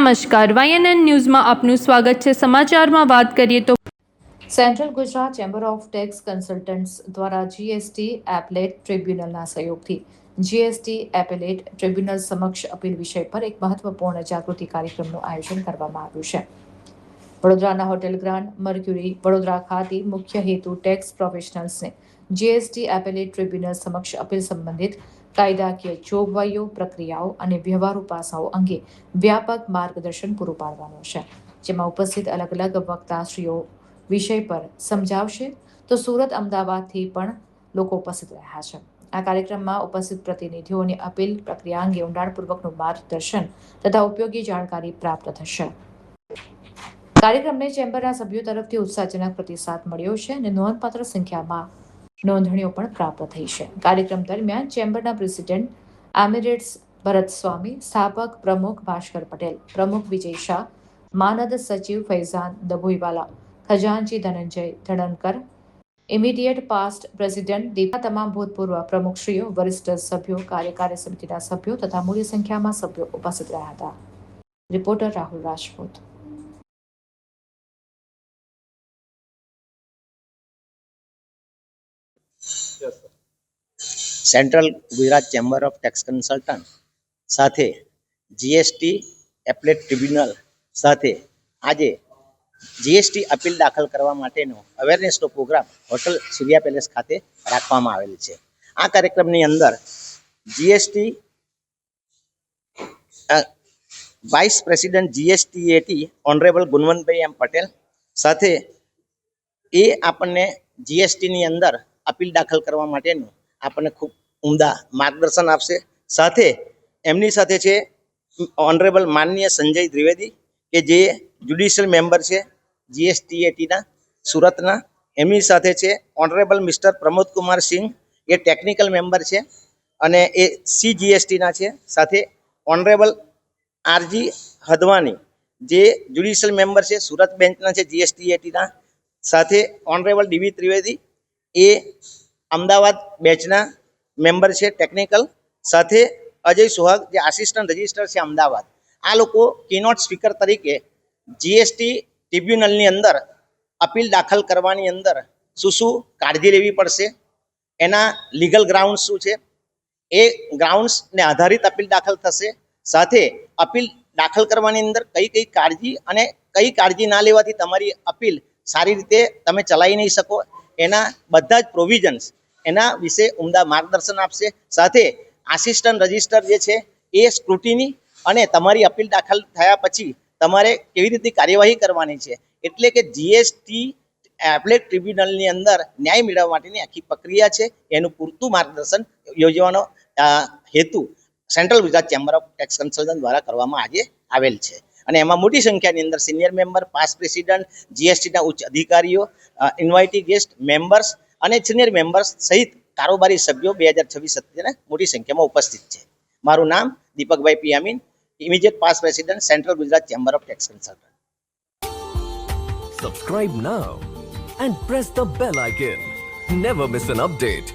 નમસ્કાર, YNN ન્યૂઝમાં આપનું સ્વાગત છે। સમાચારમાં વાત કરીએ તો central Gujarat chamber of tax consultants દ્વારા જીએસટી એપલેટ ટ્રિબ્યુનલના સહયોગથી જીએસટી એપેલેટ ટ્રિબ્યુનલ સમક્ષ અપીલ વિષય પર એક મહત્વપૂર્ણ જાગૃતિ કાર્યક્રમનું આયોજન કરવામાં આવ્યું છે। વડોદરાના હોટેલ ગ્રાન્ડ મર્ક્યુરી વડોદરા ખાતે મુખ્ય હેતુ ટેક્સ પ્રોફેશનલ્સને જીએસટી એપેલેટ ટ્રિબ્યુનલ સમક્ષ અપીલ સંબંધિત કાયદાકીય જોગવાઈઓ, પ્રક્રિયાઓ અને વ્યવહારુ પાસાઓ અંગે વ્યાપક માર્ગદર્શન પૂરું પાડવાનું છે, જેમાં ઉપસ્થિત અલગ અલગ વક્તાશ્રીઓ વિષય પર સમજાવશે તો સુરત, અમદાવાદથી પણ લોકો ઉપસ્થિત રહ્યા છે। આ કાર્યક્રમમાં ઉપસ્થિત પ્રતિનિધિઓની અપીલ પ્રક્રિયા અંગે ઊંડાણપૂર્વકનું માર્ગદર્શન તથા ઉપયોગી જાણકારી પ્રાપ્ત થશે। કાર્યક્રમને ચેમ્બરના સભ્યો તરફથી ઉત્સાહજનક પ્રતિસાદ મળ્યો છે અને નોંધપાત્ર સંખ્યામાં નોંધણીઓ પણ પ્રાપ્ત થઈ છે। કાર્યક્રમ દરમિયાન ચેમ્બરના પ્રેસિડેન્ટ એમિરેટ્સ ભરત સ્વામી, સ્થાપક પ્રમુખ ભાસ્કર પટેલ, પ્રમુખ વિજય શાહ, માનદ સચિવ ફૈઝાન દભોઈવાલા, ખજાનચી Dhananjay Dhadankar, immediate past president Deepa, તમામ ભૂતપૂર્વ પ્રમુખશ્રીઓ, વરિષ્ઠ સભ્યો, કાર્યકારી સમિતિના સભ્યો તથા મોટી સંખ્યામાં સભ્યો ઉપસ્થિત રહ્યા હતા। Reporter Rahul Rajput. Central Gujarat chamber of tax consultant સાથે જીએસટી એપલેટ ટ્રિબ્યુનલ સાથે આજે જીએસટી અપીલ દાખલ કરવા માટેનો અવેરનેસનો પ્રોગ્રામ હોટલ સૂર્યા પેલેસ ખાતે રાખવામાં આવેલ છે। આ કાર્યક્રમની અંદર GST vice president GSTAT honourable Gunvantbhai M Patel સાથે એ આપણને જીએસટીની અંદર અપીલ દાખલ કરવા માટેનું આપણને ખૂબ ઉમદા માર્ગદર્શન આપશે। સાથે એમની સાથે છે ઓનરેબલ માનનીય સંજય દ્વિવેદી કે જે જ્યુડિશિયલ મેમ્બર છે જીએસટીએટીના સુરતના। એમની સાથે છે ઓનરેબલ મિસ્ટર પ્રમોદ કુમાર સિંહ, એ ટેકનિકલ મેમ્બર છે અને એ સીજીએસટીના છે। સાથે ઓનરેબલ આરજી હદવાની જે જ્યુડિશિયલ મેમ્બર છે સુરત બેન્ચના છે જીએસટીએટીના। સાથે ઓનરેબલ ડીવી ત્રિવેદી એ અમદાવાદ બેચના મેમ્બર છે ટેકનિકલ। સાથે અજય સુહાગ જે આસિસ્ટન્ટ રજિસ્ટર છે અમદાવાદ। આ લોકો કીનોટ સ્પીકર તરીકે જીએસટી ટ્રિબ્યુનલની અંદર અપીલ દાખલ કરવાની અંદર શું કાળજી લેવી પડશે, એના લીગલ ગ્રાઉન્ડ શું છે, એ ગ્રાઉન્ડ્સને આધારિત અપીલ દાખલ થશે। સાથે અપીલ દાખલ કરવાની અંદર કઈ કઈ કાળજી અને કઈ કાળજી ના લેવાથી તમારી અપીલ સારી રીતે તમે ચલાવી નહીં શકો, એના બધા જ પ્રોવિઝન્સ એના વિશે ઉમદા માર્ગદર્શન આપશે। સાથે આસિસ્ટન્ટ રજિસ્ટર જે છે એ સ્ક્રુટિની અને તમારી અપીલ દાખલ થયા પછી તમારે કેવી રીતે કાર્યવાહી કરવાની છે, એટલે કે જીએસટી એપલેટ ટ્રિબ્યુનલની અંદર ન્યાય મેળવવા માટેની આખી પ્રક્રિયા છે, એનું પૂરતું માર્ગદર્શન યોજવાનો હેતુ central Gujarat chamber of tax consultant દ્વારા કરવામાં આજે આવેલ છે। અને એમાં મોટી સંખ્યાની અંદર સિનિયર મેમ્બર, પાસ્ટ પ્રેસિડેન્ટ, જીએસટીના ઉચ્ચ અધિકારીઓ, ઇન્વાઇટી ગેસ્ટ મેમ્બર્સ અને સિનિયર મેમ્બર્સ સહિત કારોબારી સભ્યો 2026 મોટી સંખ્યામાં ઉપસ્થિત છે। મારું નામ Deepakbhai Piyamin, immediate past president central Gujarat chamber of tax consultant. Subscribe now and press the bell icon. Never miss an update.